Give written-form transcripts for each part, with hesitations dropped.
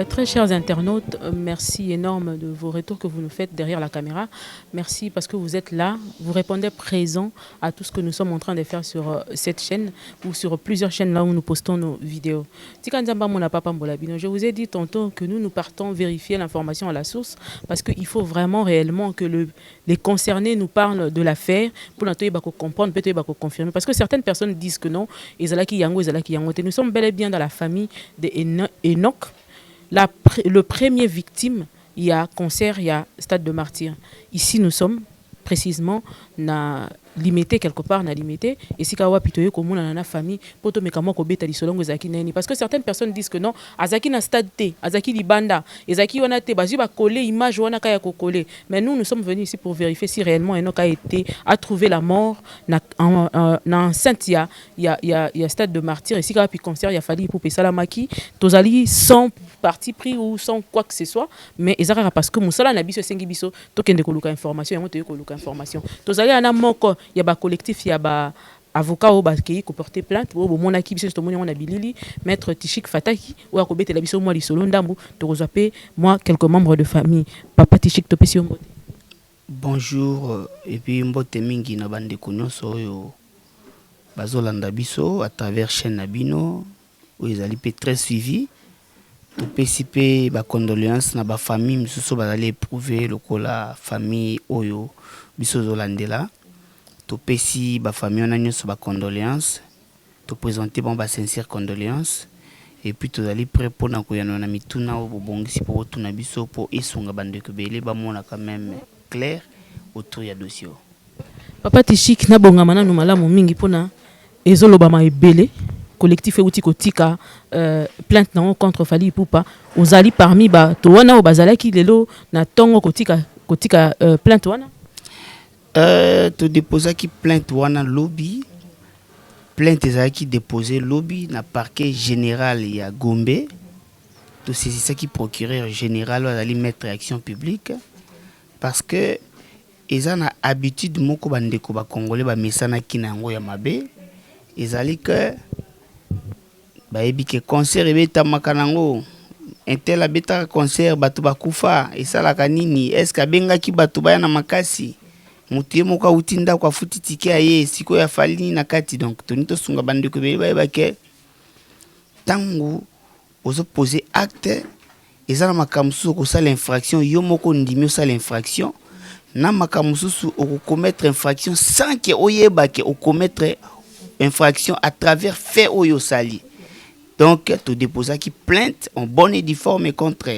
Très chers internautes, merci énorme de vos retours que vous nous faites derrière la caméra. Merci parce que vous êtes là, vous répondez présent à tout ce que nous sommes en train de faire sur cette chaîne ou sur plusieurs chaînes là où nous postons nos vidéos. Je vous ai dit tantôt que nous partons vérifier l'information à la source parce qu'il faut vraiment réellement que les concernés nous parlent de l'affaire pour comprendre, peut-être confirmer. Parce que certaines personnes disent que non, nous sommes bel et bien dans la famille d'Enoch. Le premier victime, il y a concert, il y a stade de martyr. Ici, nous sommes précisément na limité quelque part, na limité. Et si kawa pitoye comme on a na famille, poto mekamo ko beta lisolongo zaki neni. Parce que certaines personnes disent que non, azaki na stade T, azaki libanda, ezaki wana te, bazu ba coller image wana kaya ko coller. Mais nous sommes venus ici pour vérifier si réellement Enoch a trouvé la mort na enceinte il y a stade de martyr. Et si kawa pi concert, il y a fallu pour Salamaki, tozali sans parti pris ou sans quoi que ce soit, mais ezaka parce que musala na biso sengi biso tokende ko luka information, yango te ko luka information. Tozali ana moko ya ba collectif ya ba avocat au bakei ko porter plainte o mona ki biso to moni on a bilili maître Tishik Fataki ou akobete la biso moi li solo ndambu to kozape moi quelques membres de famille papa Tishik topesi mbote. Bonjour et puis mbote mingi na bande konyoso oyo bazolanda biso à travers chaîne Nabino où ils allaient très suivi. Topesi ba condoléances na ba famille misusu bazali éprouver lokola famille oyo biso zolandela. Topesi ba famille on a nyonso ba condoléances, to présenter ba sincère condoléances et puis tozali prêt pour na koyana na mituna o bongisi pour tuna biso pour esunga bande ko belé ba mona quand même clair autour ya dossier. Papa Tishik na bonga mana no malamu mingi pona ezoloba ma ebele collectif outi kotika plainte non contre Fally Ipupa ozali parmi ba to wana o bazalaki lelo na tongo kotika plainte wana to déposer qui plainte wana lobby plainte ezalaki déposer lobby na parquet général ya Gombe to saisir ça qui procureur général azali mettre action publique parce que ezana habitude moko bandeko ba congolais ba mesana kinango ya mabe ezali que bayebi ke concert ebeta makanango intel abeta concert bato bakufa esalaka nini est-ce abengaki bato baya na makasi mutu ye moko auti ndako afuti tike aye siko ya Fally na kati donc toni tosunga bandeko bayeba ke tangu ozo poser acte ezala makambo susu kosala infraction yo moko ndimi osala infraction na makambo susu commettre infraction sans que oyeba ke commettre infraction à travers fait oyo sali. Donc, tout déposer qui plainte en bonne et due forme contre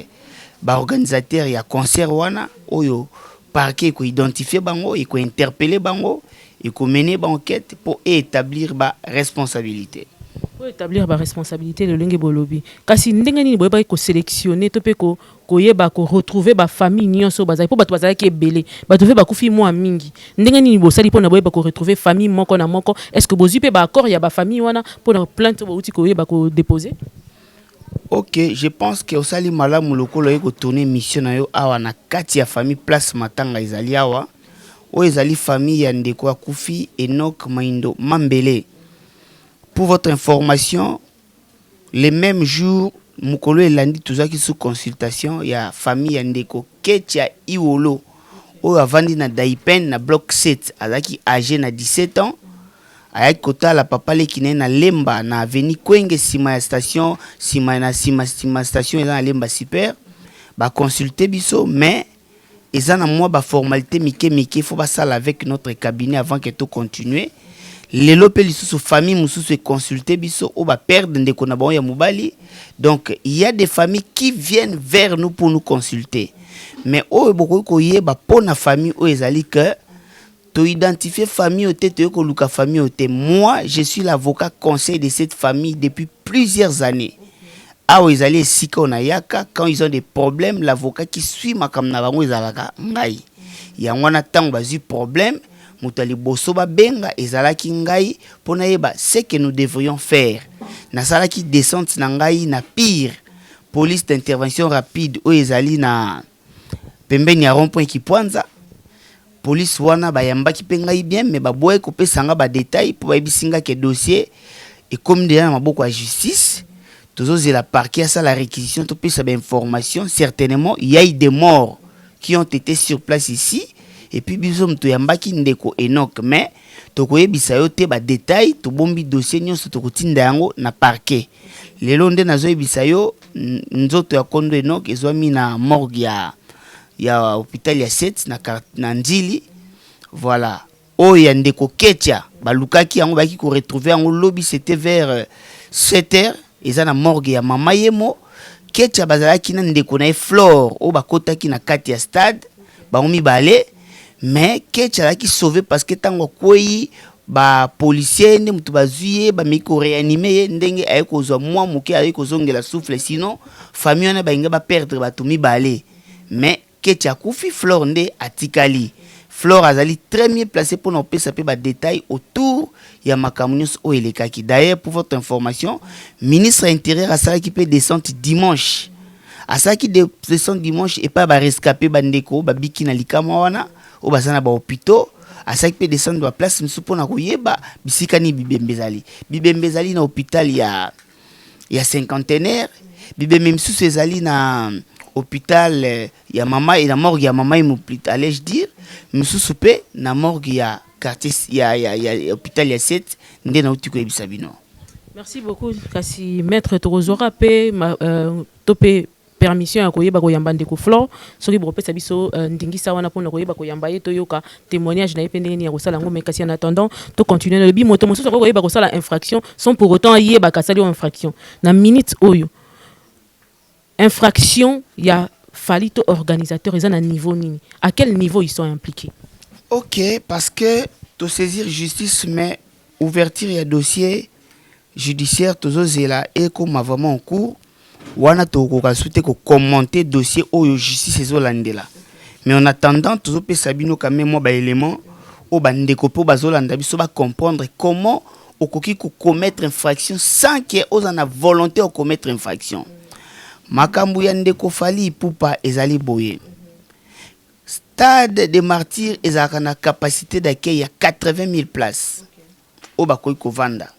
l'organisateur et concert wana oyo parquet ko identifier bango et ko interpeller bango et ko mener ba enquête pour établir ba responsabilité. Pour établir ba responsabilité le linge bolobi. Kasi ndenge nini boyeba ko sélectionner to pe ko yeba ko retrouver ba famille nyonso bazali po bato bazali ki ebele. Bato fe ba kufi mo mingi. Ndenge nini bo sali po na boyeba ko retrouver famille moko na moko. Est-ce que bozu pe ba accord ya ba famille wana pour na plainte bo uti ko yeba ko déposer? OK, je pense que osali malamu lokolo yeko tourner mission na yo awa na kati ya famille place matanga ezali awa. O ezali famille ya ndeko akufi Enoch Maindo Mambele. Pour votre information, les mêmes jours, Mukolo et Landi Touzaki sous consultation, il y a famille Yandeko Ketia Iwolo, où a vendu na Daipen na bloc 7, alaki âgé na 17 ans, avec kota la papa le kine na Lemba na avenue Kwenge sima station, sima station na Lemba super, ba consulter biso mais ils ont moi ba formalité mike faut pas ça avec notre cabinet avant que tout continue. Les lopeli sous famille mususu consulter biso ou ba perdre ndeko na bon ya mobali. Donc il y a des familles qui viennent vers nous pour nous consulter. Mais o boko ko yeba pona famille o ezali que to identifier famille o tete ko luka famille o te. Moi, je suis l'avocat conseil de cette famille depuis plusieurs années. Ah o ezali sika na yaka quand ils ont des problèmes, l'avocat qui suit makam na bango ezalaka ngai. Ya ngwana tango bazu problème Moutali Bosoba Benga et Zalaki Ngai pour naïba ce que nous devrions faire. Na Salaki descente Nangai na pire police d'intervention rapide ou ezali na pembeni ya rond-point qui poinza police wana bayamba ki pengai bien mais baboye ko pesanga ba détail pour babisinga ke dossier et comme déjà na maboko ya justice toujours la parquet à ça la réquisition to pesa ba information certainement il y a eu des morts qui ont été sur place ici et puis biso mtu yambaki ndeko Enoch mais tokoyebisa yo te ba détail to bombi dossier nyonso tokotinda yango na parquet lelo nde nazoyebisa yo nzoto ya kondo Enoch ezwami na morgue ya hôpital ya 7 na Ndili voilà oya ndeko Ketia balukaki yango baki ko retrouver yango lobby c'était vers 7h eza na morgue ya mama yemo Ketia bazalaki na ndeko na Flore o bakotaki na kati ya stade baomi balé mais Ketia laki sauvé parce que tango kwei ba policier nde mutu bazuye ba miko réanimer ndenge ayeko zo mwa muke ayeko zongela souffle sinon famille na bainga ba perdre batumi balé mais Ketia kufi Flore nde atikali Flore azali très bien placé pour nous passer des détails autour ya makamunius o elekaki. D'ailleurs pour votre information, ministre intérieur a ça qui peut descendre dimanche. A ça qui descend dimanche et pas ba rescapé bandeko ba biki na likama wana o bazana ba hôpitaux. A ça qui peut descendre la place msupo na koyeba bisikani bibembezali. Bibembezali na hôpital ya cinquantenaire. Bibembe msusu ezali na hôpital ya mama et la morgue ya mama imoplit allais-je dire monsieur soupé na morgue ya quartier ya hôpital ya 7 ndé na utiko ebisa bino. Merci beaucoup kasi maître Torozora pe topé permission ya koyeba koyamba ndeko Flore soki bopesa biso ndingisa wana pona koyeba koyamba ye toyoka témoignage na epende ni ya kosala ngo mais kasi en attendant to continuer le bi moto mosusu koyeba kosala infraction sans pour autant yeba kasali infraction na minute oyo infraction, il y a fallu to organisateur, ils ont un niveau nini. À quel niveau ils sont impliqués? Ok, parce que to saisir justice, mais ouverture y a dossier judiciaire, toujours là et comme vraiment en cours, wana to ko souhaiter ko commenter dossier au justice ezo landela. Mais en attendant, toujours pe sabino quand même moi ba élément au bandeko po bazolanda biso ba comprendre comment okoki ko commettre infraction sans que aux en a volonté de commettre infraction. Makambu ya ndeko Fally Ipupa ezali boye. Stade des Martyrs ezaka na capacité d'accueil ya 80 000 places. O bakoy ko vanda.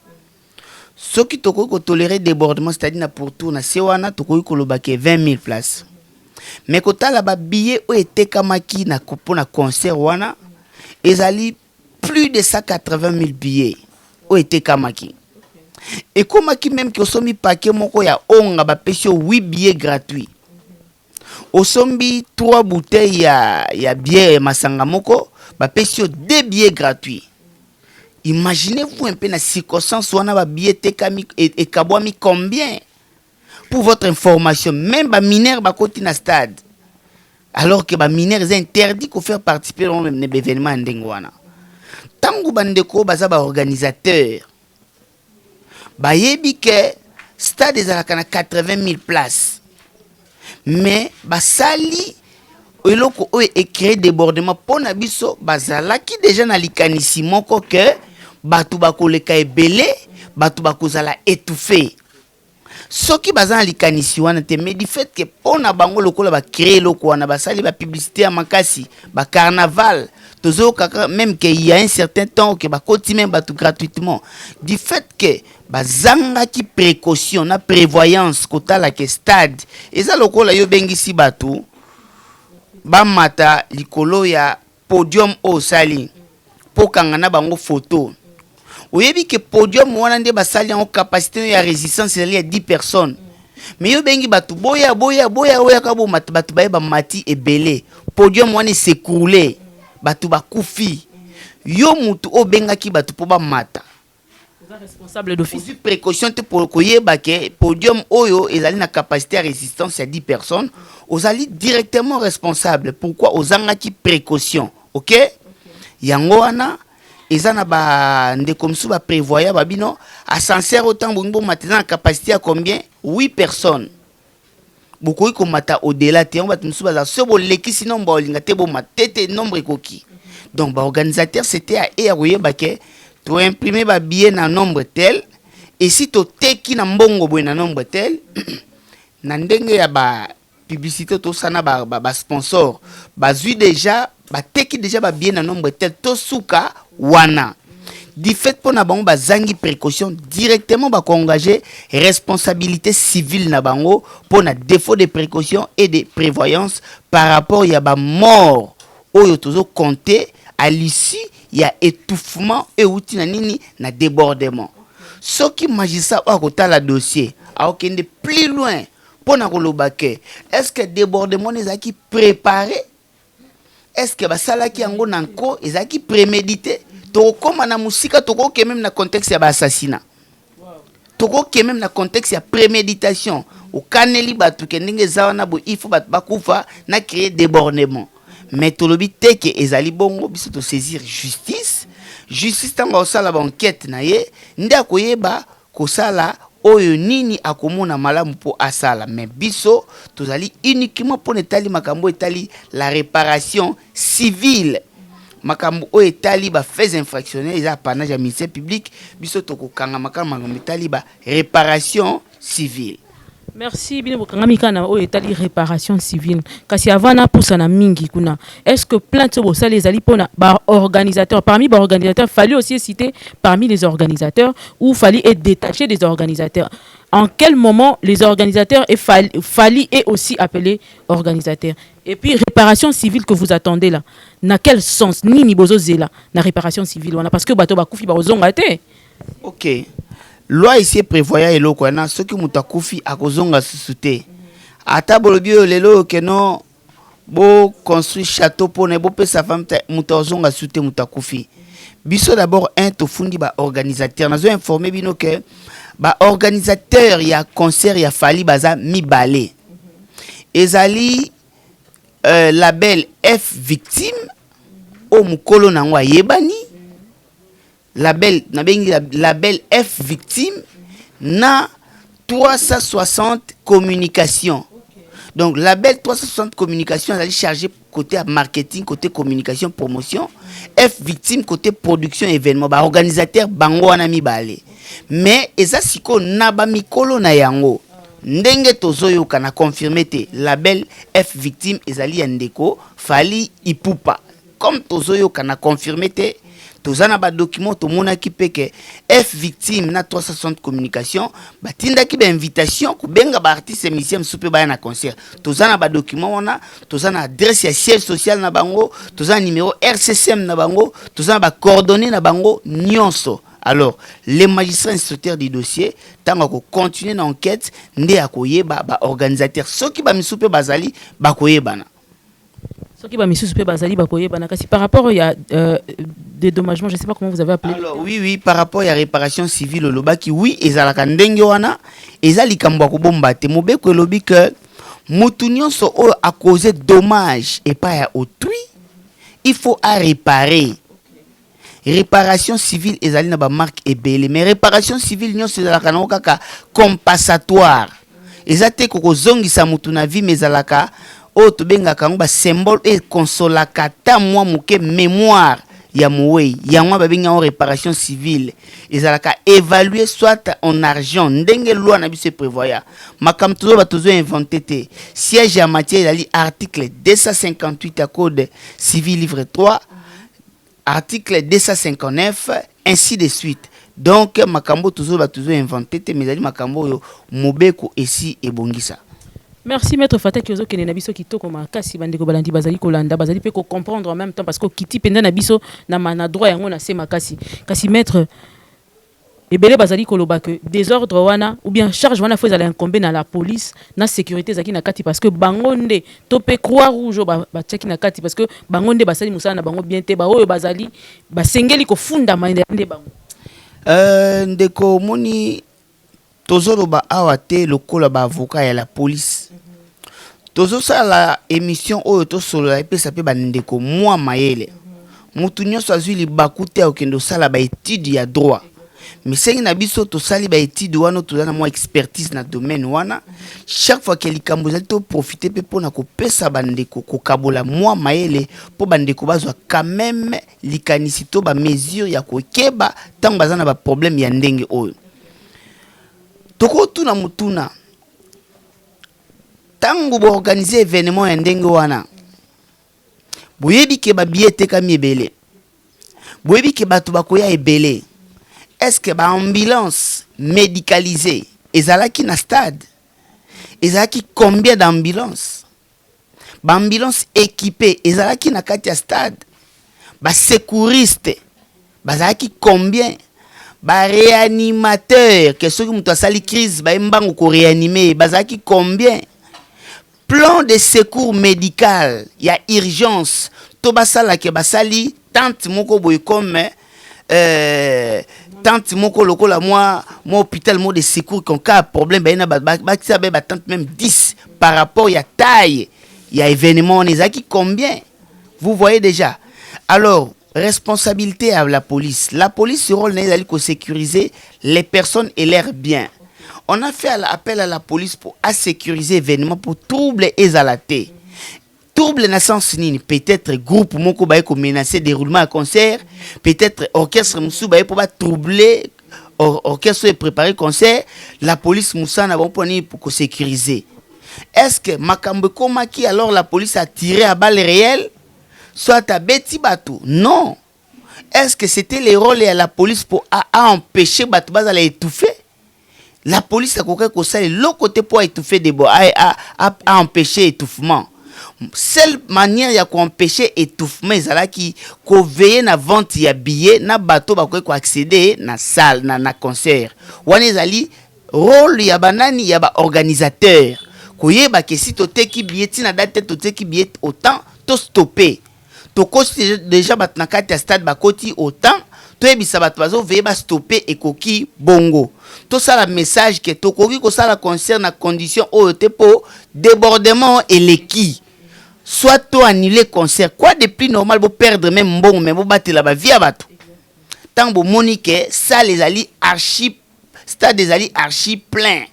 Soki tokoy ko tolérer débordement c'est-à-dire na pour tour na sewana tokoy ko lobake 20 000 places. Mais kotala ba billet o etekamaki na kopona concert wana ezali plus de 180 000 billets o etekamaki. Et comme qui même qui osomi paquet moko ya onga ba pesio 8 billets gratuits. Osombi 3 bouteilles ya bière masanga moko ba pesio 2 billets gratuits. Imaginez-vous un peu la circonstance wana ba billet tekami et kabwami combien? Pour votre information, même ba mineur ba koti na stade. Alors que ba mineur est interdit de faire participer dans l'événement ndengwana. Tangu bandeko baza ba organisateur bayebi ke stade ezalaka na 80 000 places mais basali eloko oyo écrit débordement pona biso bazalaki déjà na likanisi moko ke batu bakoleka ebele batu bakozala étouffé soki bazana likanisi wana te mais du fait que pona bango lokola ba créer eloko wana basali ba publicité ya makasi ba carnaval tozo kaka même qu'il y a un certain temps que ba koti même batu gratuitement du fait que bazanga ki précaution na prévoyance kotala ke stade eza lokola yo bengisi batu ba mata likolo ya podium o sali pokangana na bango photo oyebi ke podium wana nde basali en capacité ya résistance ya 10 personnes mais yo bengi batu boya ka bo mata batu ba mati ebele podium wana s'écrouler batu bakufi yo mutu o bengaki batu po ba mata responsable d'office. Aussi précaution pour koyeba ke podium oyo ezali na capacité à résistance à 10 personnes, ozali directement responsable. Pourquoi ozangaki précaution, OK? Yango wana ezana ba ndekomsu ba prévoya babino ascenseur autant bongo maintenant na capacité à combien? 8 personnes. Beaucoup ko mata au-delà te on ba tumsu ba so bo leki sinon ba olinga te bo matete nombre koki. Donc ba organisateur c'était à eroyeba ke tu imprimer ba billet na nombre tel et si tu teki na mbongo boy na nombre tel na ndenge ya ba publicité to sana ba sponsor ba zui déjà ba teki déjà ba billet na nombre tel to suka wana du fait pour na bango bazangi précaution directement ba engager responsabilité civile na bango pour na défaut de précaution et de prévoyance par rapport ya ba mort oyo tozo compter à l'issue ya étouffement et outil na nini na débordement. Ce qui magistrat a côté la dossier a okende plus loin pour na kolobake est-ce que débordement les qui préparé, est-ce que basala ki yango nanko ezaki prémédité. Toko na musika toko ke même na contexte ya assassinat. Toko ke même na contexte ya préméditation. Au kaneli batu ke ndenge zawana bo il faut bat bakufa na créer débordement. Mais tolobi te ke ezali bongo biso to saisir justice. Justice tanga osala ba enquête na ye nde akoyeba kosala oyo nini akomona malamu po asala. Mais biso tozali uniquement pour netali makambo etali la réparation civile. Makambo o etali ba faits infractionnels eza apanage ya ministère public biso tokokanga makambo etali ba réparation civile. Merci bino bokangami kana o etali réparation civile kasi avana pusana mingi kuna. Est-ce que plainte bo sala ezali pona ba organisateur parmi ba organisateurs fallait aussi citer parmi les organisateurs ou fallait être détaché des organisateurs? En quel moment les organisateurs fallait et aussi appeler organisateurs? Et puis réparation civile que vous attendez là, na quel sens nini bozo zela na réparation civile wana parce que bato bakufi ba ozonga te. OK. Loi ici prévoyait eloko na ce qui mutakufi akozonga susute. Ata bolobi lelo ke no bo construit château pour ne bo pesa femme mutazonga susute mutakufi. Biso d'abord un to fundi ba organisateur nazo informer bino que ba organisateur ya concert ya fali baza mibale. Ezali label F victime o mukolo nango ayebani. Label F victime na 360 communication. Donc label 360 communication elle est chargé côté marketing, côté communication, promotion. F victime côté production événement ba organisateur bango wana mibale. Mais eza siko na ba mikolo na yango ndenge tozoyo kana confirmer te label F victime ezali ya ndeko fali ipupa comme tozoyo kana confirmer te tozana ba document to mona ki peke F victime na 360 communication batinda ki ba invitation ku benga ba artiste musicien soupe ba na concert tozana ba document wana tozana adresse ya siège social na bango tozana numéro RCCM na bango tozana ba coordonnées na bango nyonso. Alors, les magistrats instructeurs du dossier, tant qu'on continue l'enquête, ndé akoyeba ba organisateur. Ceux qui ba misoupe bazali bakoyebana. Ceux qui ba misoupe bazali bakoyebana. Kasi par rapport il y a dédommagement, je sais pas comment vous avez appelé. Alors oui, par rapport à réparation civile au lobaki, oui, ezalaka ndenge wana, ezali kambo ko bomba te mobeko lobi que mutunyon so a causé dommage et pas à autrui, il faut à réparer. Réparation civile ezali na ba marque ebele mais réparation civile nyonso ezalaka na kaka compensatoire ezate koko zongisa mutu na vie mezalaka o to bengaka ngo ba symbole et consolaka ta mwa muke mémoire ya mowe ya mwa ba benga en réparation civile ezalaka évaluer soit en argent ndenge loi na biso prévoya makam tozo ba tozo inventé te siège en matière ezali article 258 à code civil livre 3 article 259 ainsi de suite. Donc makambo toujours inventé mais ali makambo yo mobeko esi ebongisa. Merci maître Fatak Yozo kene na biso kitoko makasi bandeko balandi bazali kolanda bazali pe ko comprendre en même temps parce que kiti penda na biso na mana droit yango na se makasi. Kasi maître ebele bazali koloba que désordre wana ou bien charge wana faut aller incomber na la police na sécurité zaki na kati parce que bangonde topé croix rouge ba tchaki na kati parce que bangonde basali musala na bango bien te ba oyo bazali ba sengeli ko funda mainde bango ndeko moni tozolo ba awate lokola ba avocat ya la police tozo sala émission oyo to solo et pesa pe ba ndeko moi mayele mutu nyonso azwi libakute okendo sala ba étude ya droit. Mais c'est na biso to sali ba étude wana to na mo expertise na domaine wana chaque fois que likambo za to profiter pe pona ko pesa bandeko ko kabola moi maele po bandeko bazwa quand même likanisi to ba mesure ya ko keba tant bazana ba problème ya ndenge oyo toko tuna mutuna tango bo organiser événement ya ndenge wana boyebi ke ba billet te ka miebele boyebi ke bato bakoya ebele est-ce que ambulance médicalisée ezalaki na stade? Ezalaki combien d'ambulances? Ambulance équipée ezalaki na kati ya stade? Secouriste bazalaki combien? Réanimateur que ceux qui mutu asali crise mbango ko réanimer bazalaki combien? Plan de secours médical, il y a urgence. To basala ke basali tante moko boy comme tante moko lokola moi hôpital mo de secours qu'on cas problème ba tante même 10 par rapport il y a taille, il y a événement on est qui combien? Vous voyez déjà. Alors, responsabilité à la police. La police ce rôle n'est que sécuriser les personnes et leurs biens. On a fait appel à la police pour sécuriser l'événement pour troubles et zalaté. Trouble na sens nini? Peut-être groupe moko baye ko menacer déroulement à concert, peut-être orchestre musu baye pour troubler orchestre préparer concert, la police musana bon pour sécuriser. Est-ce que makambo komaki alors la police a tiré à balles réelles soit à beti batou? Non. Est-ce que c'était le rôle de la police pour empêcher batou bazala étouffer? La police a coqué ko ça l'autre côté pour étouffer des à empêcher étouffement. Seule manière ya empêcher étouffement ezala qui ko veiller na vente ya billet na bateau ba ko accéder na salle na concert. Wana ezali rôle ya banani ya ba organisateur. Ko yeba ke si to teki billet na date to teki billet autant to stopper. To kosi déjà bat na kati ya stade ba koti autant to yebisa bato bazo veiller ba stopper ekoki bongo. To ça le message que to koki ko ça la concert na condition ote po débordement et l'équi. Soit to annuler concert. Quoi de plus normal pour perdre même bon mais pour battre la via bateau. Tant bo monique ça les ali archi stade des ali archi plein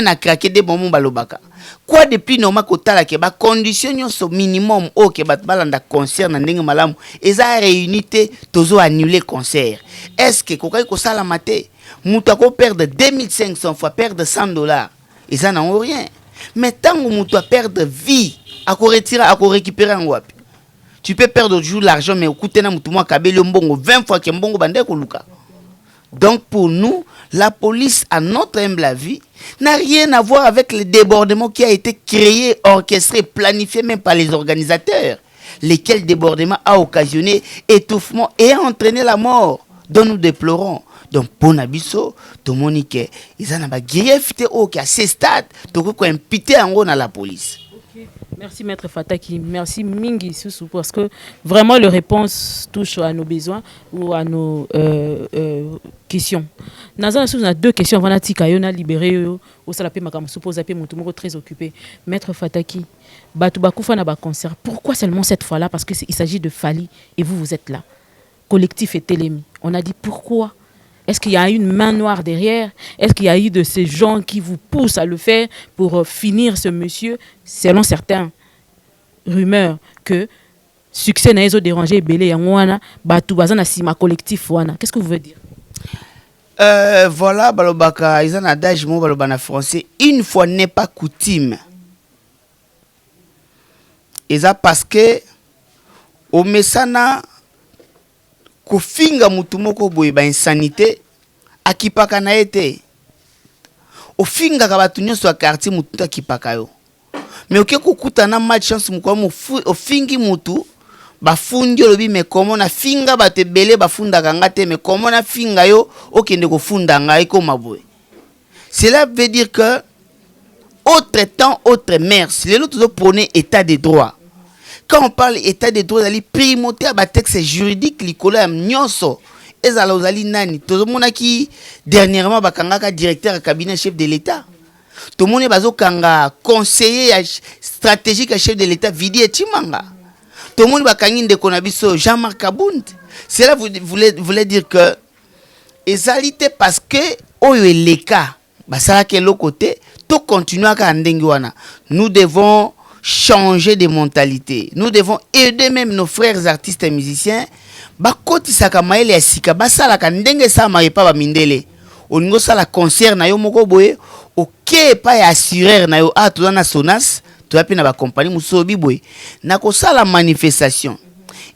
à craquer des bonbons balobaka. Quoi de plus normal que tala ke ba condition nyonso minimum o ke bat balanda concert na ndenge malamu eza réunité tozo annuler concert. Est-ce que kokai ko sala maté muta ko perdre 2500 fois perdre $100 et ça n'a rien. Mais tant que muta perdre vie à retirer à récupérer en wap. Tu peux perdre toujours l'argent mais écoutez na mutu moi kabeli mbongo 20 fois que mbongo bande ko luka. Donc pour nous, la police, à notre humble avis, n'a rien à voir avec le débordement qui a été créé, orchestré, planifié même par les organisateurs, lesquels débordement a occasionné étouffement et a entraîné la mort, dont nous déplorons. Donc pour Nabiso, tout le monde dit qu'ils ont un grief à ce stade, donc ils ont imputé en gros dans la police. Merci Maître Fataki, merci Mingi Soussou parce que vraiment les réponses touchent à nos besoins ou à nos questions. Nous avons deux questions. On a libéré au salapé makam suppose apé mon très occupé. Maître Fataki, Batoubakou na ba concert. Pourquoi seulement cette fois-là? Parce que il s'agit de Fali et vous êtes là. Collectif et Télémi. On a dit pourquoi? Est-ce qu'il y a une main noire derrière? Est-ce qu'il y a eu de ces gens qui vous poussent à le faire pour finir ce monsieur? Selon certains rumeurs que succès n'a pas dérangé belé yangwana batu bazana sima collectif wana. Qu'est-ce que vous voulez dire? Voilà balobaka ils ont adage mo balobana français une fois n'est pas coutume. Et ça parce que au mesana kofinga mutu moko boye ba insanité akipaka na ete ofinga ka batu nyonso ya quartier mutu akipaka yo mais oke kokuta na match chance mukwa ofingi mutu bafundi lobi mais comment na finga bate belé bafunda kanga te mais comment na finga yo okende kofunda ngai ko maboye. Cela veut dire que autre temps autre mœurs les autres prôner état de droit. Quand on parle état de droit, il primauté à texte juridique, l'icôle nyonso. Ezala ozali nani. Tout le monde qui dernièrement bakanga directeur cabinet chef de l'État. Tout le monde bazo kanga conseiller stratégique à chef de l'État Vidi et Chimanga. Tout le monde bakangi ndeko na biso Jean-Marc Kabound. Cela voulait dire que ezalité parce que oyo eleka basala ke lokote to continuer à ndenge wana. Nous devons changer de mentalité. Nous devons aider même nos frères artistes et musiciens. Bakoti sakamaele ya sika basala ka ndenge sa marepa ba mindele. Oningo sala concert na yo moko boye oké pa ya assureur na yo a to na Sonas, to api na ba compagnie muso biboye. Na ko sala manifestation.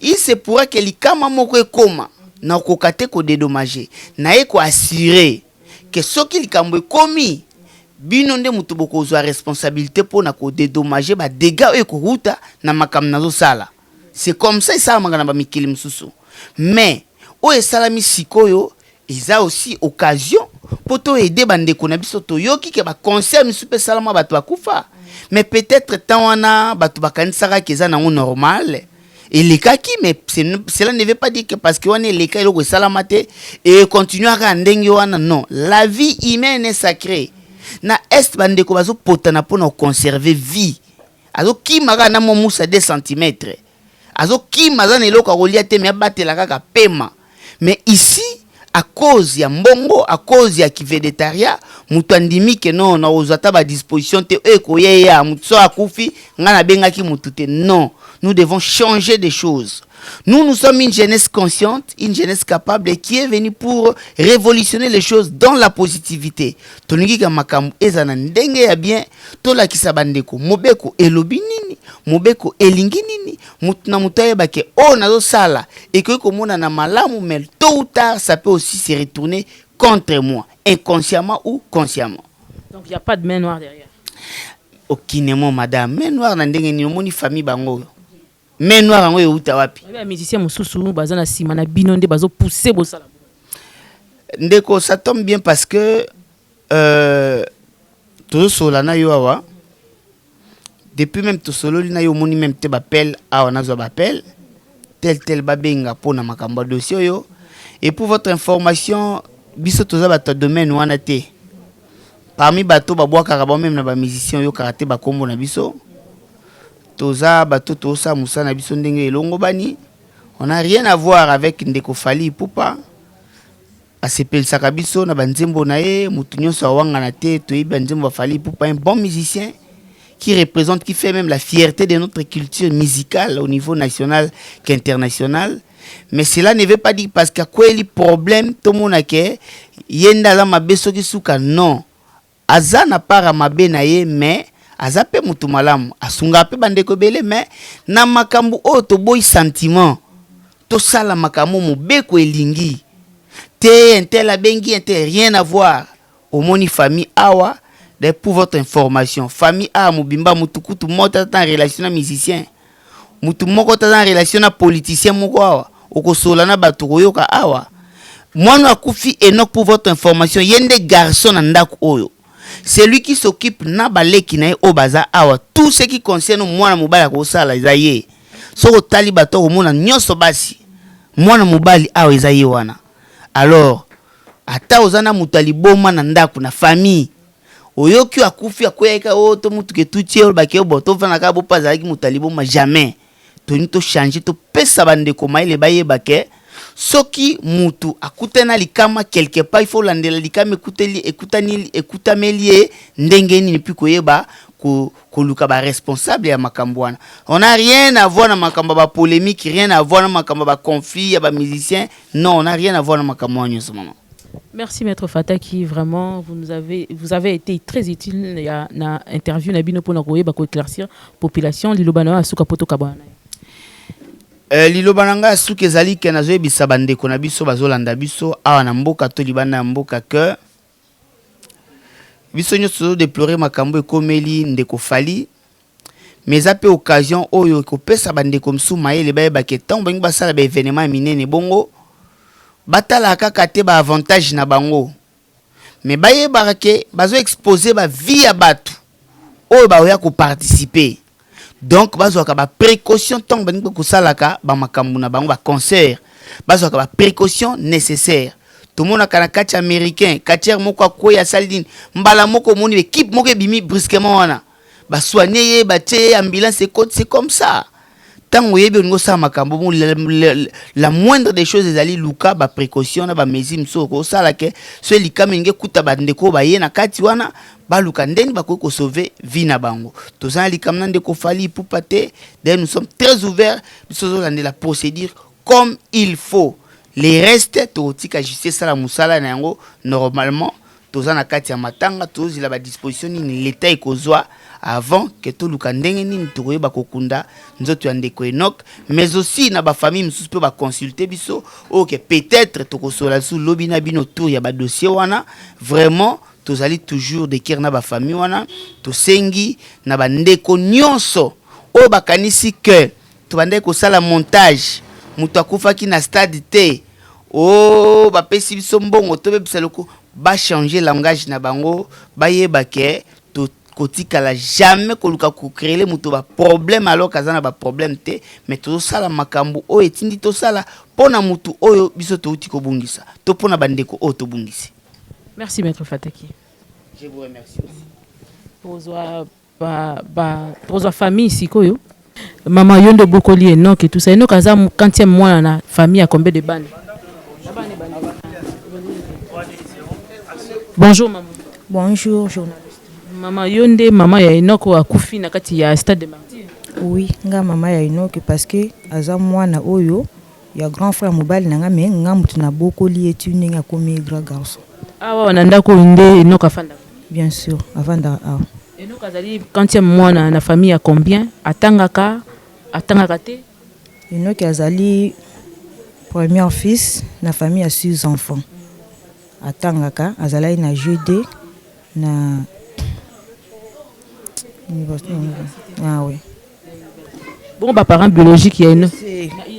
Il se pourrait que likama moko ekoma na kokate ko dédommager na ye ko assurer que soki likambo ekomi bino nde mutu bokozwa responsabilité pour na ko dédommager ba dégâts e ko ruta na makambo nazo sala. C'est comme ça ça mangana ba mikili mususu. Mais o esalami sikoyo eza aussi occasion pour to aider bandeko na biso to yoki ke ba conseil misupe salama bato bakufa. Mais peut-être tant wana bato bakanisaka keza nango normal. Et les cas qui, mais cela ne veut pas dire que parce qu'on est les cas, il salamate et continuer à ndenge wana non. La vie humaine est sacrée. Na est bande ko bazo potana pour nous conserver vie. Azo ki maga na momusa 2 cm. Azo ki maza ne loka rolia te me batela kaka pema. Mais ici à cause ya mbongo, à cause ya kivedetaria, mutu andimi ke non na ozata ba disposition te eko yeya mutu akufi ngana benga ki mutu te non. Nous devons changer des choses. Nous sommes une jeunesse consciente, une jeunesse capable et qui est venue pour révolutionner les choses dans la positivité. Toniki ka makambu ezana ndenge ya bien, tola kisabandeko, mobeko elobi nini, mobeko elingi nini, mutuna mutaye bake o nazo sala et que komona na malamu mais tôt ou tard ça peut aussi se retourner contre moi, inconsciemment ou consciemment. Donc il n'y a pas de main noire derrière. Aucunement madame, main noire na ndenge ni omoni famille bango. Mais noir en outa wapi. Les musiciens mususu bazana simana binonde bazo pousser bosala. Ndeko ça tombe bien parce que tout solana yo awa depuis même tout solo lina yo moni même te bapel awa nazo bapel tel babenga pona makambo dossier yo et pour votre information biso toza ba domaine wana te parmi bato babwaka ba même na ba musiciens yo karaté ba kombo na biso. Toza bato tosa musana biso ndenge elongo bani on n'a rien à voir avec Ndeko Fally Ipupa asepel sakabiso na banzembo na ye mutu nyonso awanga na te to yiba nzembo Fally Ipupa un bon musicien qui représente qui fait même la fierté de notre culture musicale au niveau national qu'international. Mais cela ne veut pas dire parce qu'il y a quoi les problèmes tout le monde a que yenda la mabeso ki suka non azana para mabe na ye mais azape mutu malamu asunga pe bandeko bele mais na makambu o to boy sentiment to sala makambu mobeko elingi te intel bengi intel rien à voir au moni famille awa de pour votre information famille a mobimba mutu kutu mota en relation na musicien mutu moko ta en relation na politicien moko awa okosola na batu koyoka awa mwana akufi Enoch pour votre information yende garçon na ndako oyo. C'est lui qui s'occupe na baleki na obaza awa tout ce qui concerne mwana mobali ko sala izaye soko tali bato ko mona nyoso basi mwana mobali awa izaye wana alors ata ozana mutali boma na ndako na famille oyoki akufi akoyeka o to mutu ke tutie bake boto vana ka bo pazaki mutali boma jamais to ni to changer to pesa bande ko maile baye bake soki mutu akutana likama quelque part il faut landela likama ekutameli ndenge nini puis koyeba ko luka ba responsable ya makambo wana. On n'a rien à voir na makambo ba polémique, rien à voir na makambo ba conflit ya ba musiciens. Non, on n'a rien à voir na makambo en ce moment. Merci Maître Fataki, vraiment vous avez été très utile na interview na bino pona koyeba ko éclaircir population lilobana asuka poto kabana. Lilobananga suki ezali ke nazo ebisa bandeko na biso bazolanda biso awa na mboka to libanda mboka que biso nyonso déplorer makambo ekomeli Ndeko Fally mais ape occasion oyo kopesa bandeko msu mayele baye baketan bangi basala ba événement minene bongo batala kaka te ba avantage na bango mais baye barake bazo exposer ba vie ya batu oyo ba oya ko participer. Donc bazwaka ba précaution tant baningi ko salaka ba makambu na bango ba concert bazwaka ba précaution nécessaire tout le monde a kati américain kati moko akoya saline mbala moko moni équipe moko bimi brusquement wana ba soigner ye ba tie ambulance c'est comme ça tant oyebe ngo sa makambu la moindre des choses ezali luka ba précaution na ba mesure mso ko salaka so likama nge kuta ba ndeko ba ye na kati wana baluka ndeni bako sauver vie na bango tozana likamna Ndeko Fally Ipupa te. Nous sommes très ouverts biso la procédure comme il faut les restes totika justice sala musala na yango normalement toza na kati ya matanga tozila ba disposition nini l'état ekozwa avant que toluka ndenge nini tokoyeba kokunda nzoto ya ndeko Enoch, mais aussi na ba famille misusu pe ba consulter biso OK peut-être tokosola sous lobi na bino tour ya ba dossier wana vraiment tozali toujours de cœur na ba famille wana tosengi na ba ndeko nyonso o bakanisi que tobande kosala montage mutu akufaki na stade te oh bapesi biso mbongo tobebisa loko ba changer langage na bango bayeba ke to kotikala jamais koluka ko créer mutu ba problème alors kazana ba problème te mais to sala makambo o etindi to sala pona mutu oyo biso to uti ko bungisa to pona bandeko o to bungisi. Merci maître Fataki. Je vous remercie aussi. Pour la famille sikoyo maman Yondo Bokoli Enoch et tout ça Enoch aza quand il moi na famille a combien de bandes? Bonjour maman. Bonjour journaliste. Maman Yonde maman ya Enoch a kufi na kati ya stade de Martyr. Oui, nga maman ya Enoch parce que aza mwana oyo ya grand frère mobile nanga me nga mutu na Bokoli etu ninga komi grand garçon. Ah wa na ndako inde Enoch afanda. Bien sûr, avant da ah. Enoch azali quand il moi na famille a combien? Atangaka te. Enoch azali premier fils na famille a 6 enfants. Atangaka azala na jeudi na ah oui. Bon ba parent biologique ya Enoch.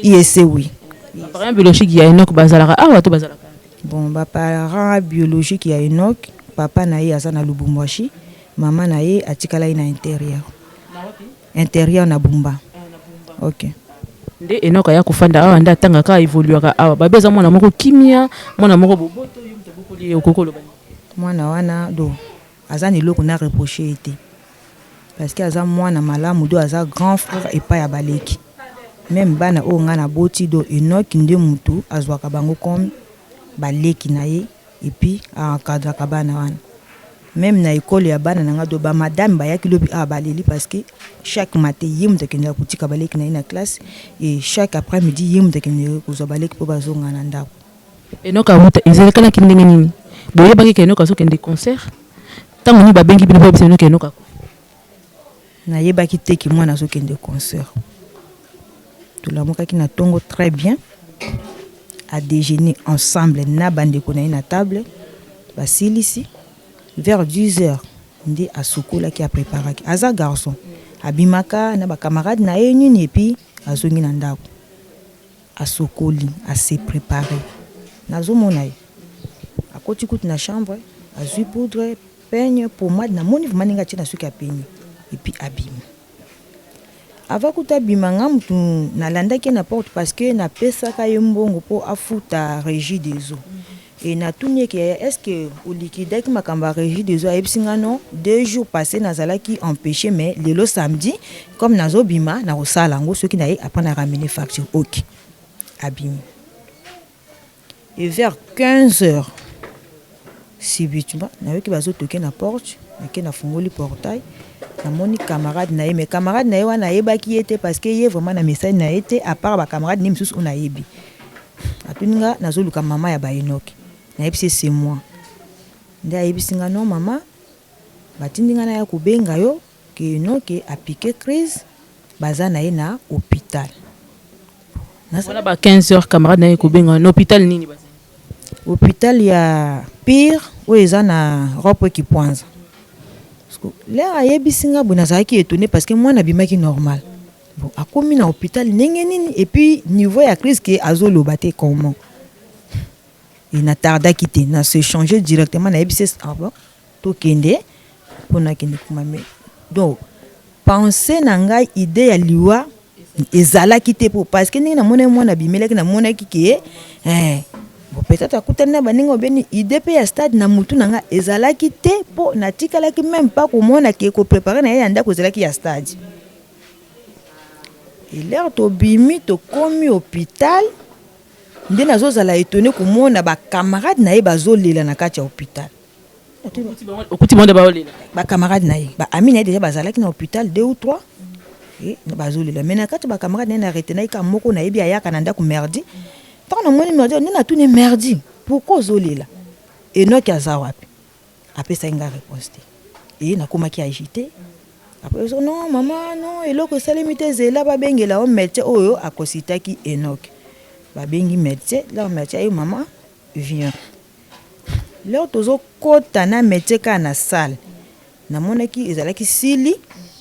IEC oui. Ba parent biologique ya Enoch bazalaka ah wa to bazalaka. Bon ba parent biologique ya Enoch papa na ye aza na Lubumbashi, maman na ye atikala na intérieur. Intérieur na Bumba. OK. Nde Enoch ya kufanda awa nda tangaka évoluera awa babeza mwana moko kimia mwana moko boboto yumte bokoli okokolo bani mwana wana do aza ni loko na reprocher été parce que aza mwana malamu do aza grand frère et pas ya baleki même bana o nga na boti do Enoch nde mutu azwaka bango comme baleki na ye et puis encadre ka bana wana même na école ya bana nanga do ba madame ba yaki lobi baleli parce que chaque matin yim de kenya kutika baleki na ina classe et chaque après-midi yim de kenya ko zo baleki po bazonga na ndako. Enoch abuta ezalekana kindenge nini boye baki ke Enoch azokende concert tango ni babengi bino bo Enoch Enoch na yebaki te ki mwana azokende concert tout la moka ki na tongo très bien à déjeuner ensemble na bande ko na ina table basilisi vers 10h ndi asukola ki a préparé aza garçon abimaka na ba camarade na ye nini et puis azongi na ndako asukoli a se préparer nazomona ye akoti kutu na chambre azui poudre peigne pommade na moni maninga tina suki a peigne et puis abima avant kuta bima ngamutu na landaki na porte parce que na pesaka ye mbongo po afuta régie des eaux. Et na tuni que est-ce que au liquide qui m'a kamba régie des eaux ebsinga non 2 jours passés nazalaki empêché mais le samedi comme nazo bima na osala ngo ceux qui na après na ramener facture OK abimi et vers 15h subitement na yoki bazo toquer na porte na na fungoli portail na moni camarade na mais camarade na wana yebaki était parce que yé vraiment na message na été à part ba camarade ni msusu ona yebi atuninga nazo luka mama ya ba Enoch na yebisi c'est moi nda yebisinga non mama batindinga na ya kubenga yo ke Enoch a piqué crise baza na ye na hôpital na ba 15h camarade na ye kubenga na hôpital nini baza hôpital ya Pire où eza na rope ki poinza là ayebisinga bona zaki étonné parce que moi na bimaki normal bon akomi na hôpital ndenge nini et puis niveau ya crise que azolo baté comment il n'a tarda quitter na se changer directement na yebisi avant to kende pona kende kumame donc penser na ngai idée ya liwa ezala quitter pour parce que na mona mwana bimelaki na mona kike bon peut-être akutana baningo beni idée pe ya stade na mutu nanga ezala quitter po na tikala ki même pas ko mona ki ko préparer na yanda ko ezala ki ya stade et l'air to bimi to komi hôpital nde nazozala étonné komona ba camarade na ye bazolela na kati ya hôpital okuti monde baolela ba camarade na ye ba ami na ye déjà bazalaki na hôpital 2 ou 3 et bazolela mais na kati ba camarade na arrêté na ka moko na yebi ayaka na ndako merdi tant na moni merdi on na tuni merdi pourquoi zolela Enoch aza wapi après ça nga réponse et na komaki agité après non maman non eloko salemi te zela ba bengela o médecin oyo akositaki Enoch ba bengi médecin là médecin ayo maman viens là tozo kota na médecin ka na salle na monaki ezalaki sili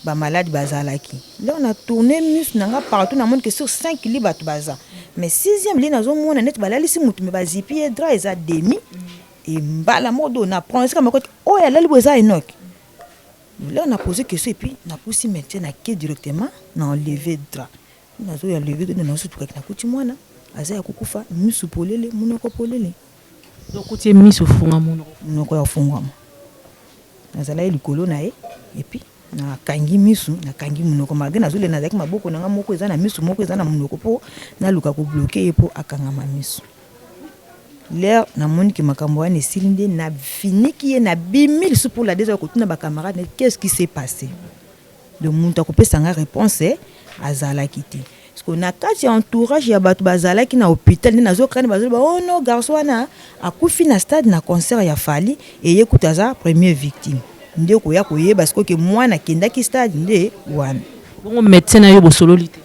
ba malade bazalaki là on a tourné muscle nanga partout na monde que sur 5 li batu baza mais 6e li nazo mona net balalisi mutu me bazipi e dra eza demi et mbala modo na prendre comme côté oh ya lali boza Enoch. Là on a posé question et puis on a poussé médecin na ke directement na enlevé drap nazo ya levé de na surtout na kuti mwana aza ya kukufa misu polele munoko polele donc kuti misu funga munoko ya funga nazala likolo na e et puis na kangi misu na kangi munoko malgré nazo le nazaki maboko nanga moko eza na misu moko eza na munoko po na luka ko bloquer po akanga ma misu l'air na moni ki makambo wana esilinde na finiki ye na bimili su pour la deuxième côté na ba camarade qu'est-ce qui s'est passé de muntu akopesa nga réponse azalaki te parce que na kati entourage ya batu bazalaki na hôpital ni nazo krani bazo ba oh non garçon wana akufi na stade na concert ya Fally et yekuta za première victime nde ko ya koye parce que mwana kendaki stade nde wana bon médecin na yo bosololité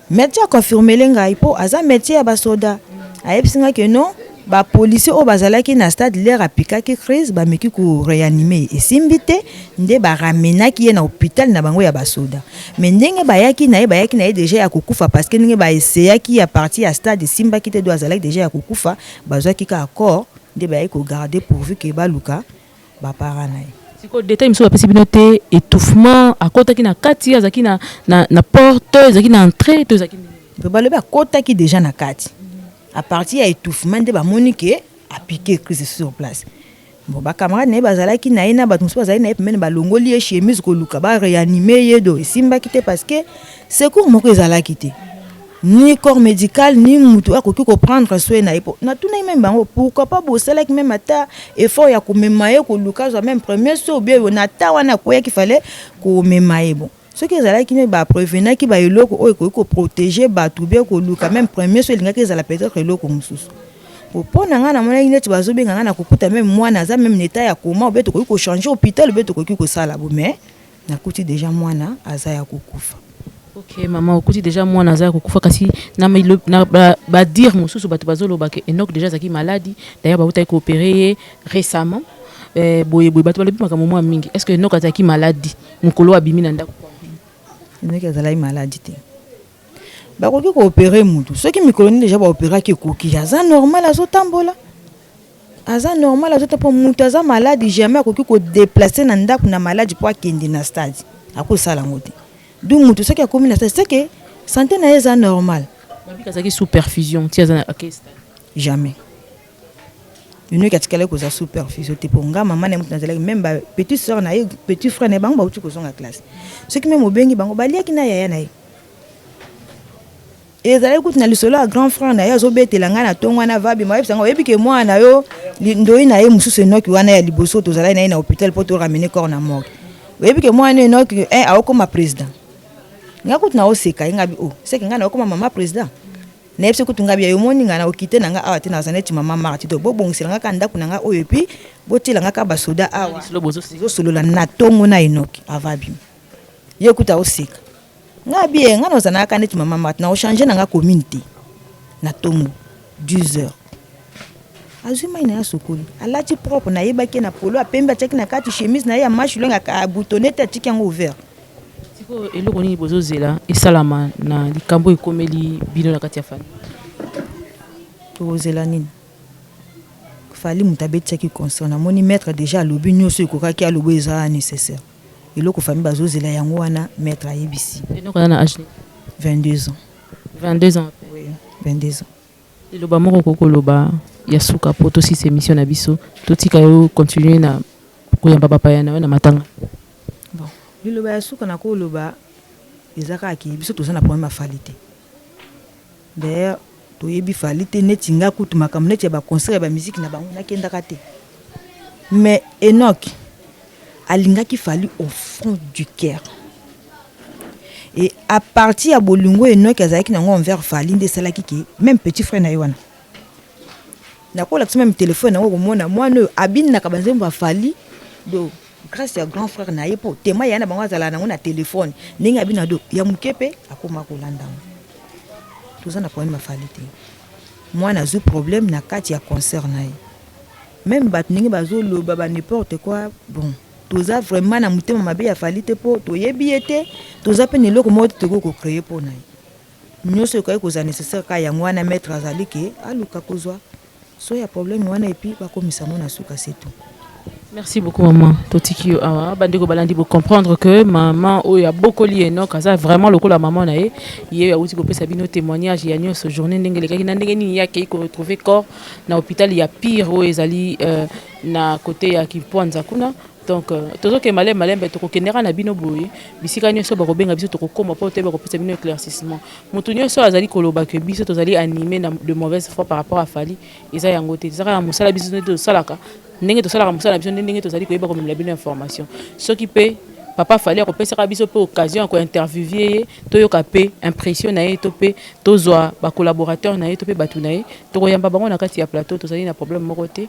médecin confirmé lenga ipo aza médecin ya basoda ayebsinga que non ba policier o bazalaki na stade l'air apikaki crise ba meki ko réanimer et simbité nde ba ramenaki ye na hôpital na bango ya basoda mais ndenge bayaki na ye déjà ya kokufa parce que ndenge ba essayaki ya partie ya stade simbaki te do azalaki déjà ya kokufa bazwaki ka accord nde bayaki ko garder pourvu que baluka ba parana ye siko détail miso bapesi bino te étouffement akotaki na kati azaki na porte azaki na entrée to azaki balobi akotaki déjà na kati à partir ya étouffement de ba monique a piqué crise sur place bon ba camarade ne bazalaki na ina ba tumso bazali na epemene ba longoli ye chemise ko luka ba réanimer ye do simba kité parce que secours moko ezalaki te ni corps médical ni mutu akoki ko prendre soin na epo na tuna même bango pourquoi pas bosalaki même ata effort ya ko memaye ko luka zo même premier so bien na ta wana ko ya ki fallait ko memaye bon ce qui est qui ba prévenir qui ba eloko o ko protéger ba tout bien ko luka même premier so linga ki za la peut-être eloko mususu pour na ngana mona ineti bazo benga ngana kokuta même mwana za même état ya comment beto ko changer hôpital beto ko sala bo mais na kuti déjà mwana aza ya kokufa. OK maman okuti déjà mwana aza ya kokufa kasi na ba dire mususu bato bazolo ba ke Enoch déjà zaki maladie d'ailleurs ba uta ko opérer récemment boye bato balobi makambo mwa mingi est-ce que Enoch azaki maladie mukolo abimi na ndako Enoch azalaki maladie te bakoki ko opérer mutu ceux qui mikoloni déjà ba opérer ki koki aza normal azotambola aza normal azotambola mutu aza maladie jamais akoki ko déplacer na ndako na maladie po akende na stade akosala ngote donc mutu soki akomi na stade c'est que santé na eza normal babi kazaki sous perfusion ti aza na stade jamais une katikala ko za sous perfusion te ponga maman na mutu nazalaki même ba petit sœur na ye petit frère na bango ba uti ko songa classe ceux qui même obengi bango baliaki na yaya na ye et zali kuti na lisolo a grand frère na ye azobetela nga na tongo wana vabi ma yebisanga oyebi ke mwana yo ndoi na ye mususu Enoch wana ya liboso tozalaki na ye na hôpital po to ramener corps na morgue oyebi ke mwana Enoch aokoma président nga kuti na oseka ngabi c'est que nga na okoma mama président na yebise kuti ngabi yo moni nga na okite na nga awa te na zaneti mama marti to bobongisela nga kanda kuna nga oyo epi botela nga ka basoda awa zo solola na tongo na Enoch avabi ye kuta oseka nga bien nga nozana ka neti mama mat na o changer na nga communauté na tongo 10 heures azuma ina sokoli alati propre na yebaki na polo apemba cheki na kati chemise na ya mashi longa ka boutonnet tiki yango ouvert siko eloko nini bozozela esalama na likambo ekomeli bino na kati ya famille tozela nini fali mutabeti cheki conscient na moni maître déjà lobi nyoso ekokaki alobo eza nécessaire eloko famille bazozela yango wana maître ayebisi Enoch na âge 22 ans 22 ans oui 22 ans eloba moko kokoloba ya suka po to si émission na biso totika yo continuer na koyamba papa yana na matanga bon liloba ya suka na koloba ezaka ki biso tozana problème ya falité d'ailleurs toyebi falité neti nga kutu makambo neti ba concert ba musique na bango nakendaka te mais Enoch alingaki fali au fond du cœur et à partir ya bolingo Enoch azalaki nango envers fali nde salaki ki même petit frère na yewana na ko la même téléphone nango komona mwana abini na kabanzemba fali do grâce ya grand frère na ye po témoin yana bango azala nango na téléphone ndenge abina do ya mukepe akoma kolanda toza na problème afali te moi nazwi problème na kati ya concert na ye même bato ndenge bazoloba ba n'importe quoi bon toza vraiment na motema mabe ya fali te po toyebi ye te toza mpe na eloko moko te tokoki kocreye mpo na ye nyonso ekoki kozala nécessaire ka yango wana maître azali ke aluka kozwa so ya problème wana epuis bakomisa ngo na suka c'est tout. Merci beaucoup maman. Totiki awa bandeko balandi pour comprendre que maman oya bokoli eno kaza vraiment lokola maman na ye ye ya uti ko pesa bino témoignage ya nyonso journée ndenge lekaki na ndenge ni ya ke ko retrouver corps na hôpital ya pire o ezali na côté ya Kipwanza kuna. Donc tozo ke malembe to ko kendera na bino boye bisika nyonso ba ko benga biso to ko koma po te ba ko pesa bino éclaircissement mutu nyonso azali koloba ke biso tozali animé na de mauvaise foi par rapport à Fally eza yango te zaka musala biso to salaka ndenge to salaka musala biso ndenge tozali koyeba ko mela bino information soki pe papa Fally akopesaka biso pe occasion ko interviewer to yoka pe impression na ye to pe tozwa ba collaborateur na ye to pe batu na ye to ko yamba bango na kati ya plateau tozali na problème moko te.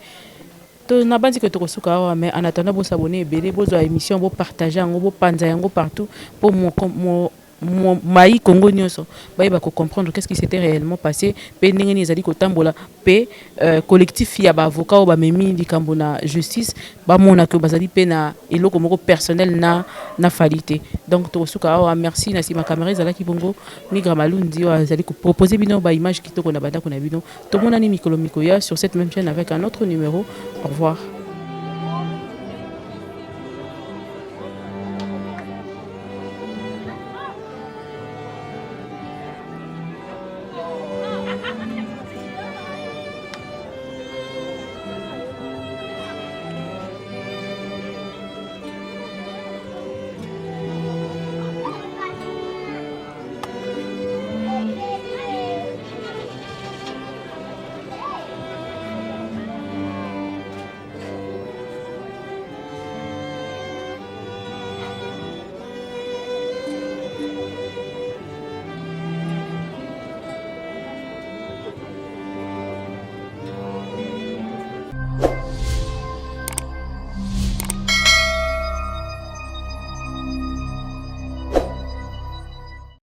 Na bandi que tu as mais en attendant vous abonner belé vos émissions vous partager en vous panza yango partout pour mon maï Congo nyonso ba ba comprendre qu'est-ce qui s'était réellement passé pe ndenge ni ezali ko tambola pe collectif ya ba avocat ba memi di kambona justice ba mona que bazali pe na eloko moko personnel na falité donc to suka merci na sima caméra ezala ki bongo ni gramalundi azali ko proposer bino ba image kitoko na banda ko na bino to mona ni mikolo mikoya sur cette même chaîne avec un autre numéro. Au revoir.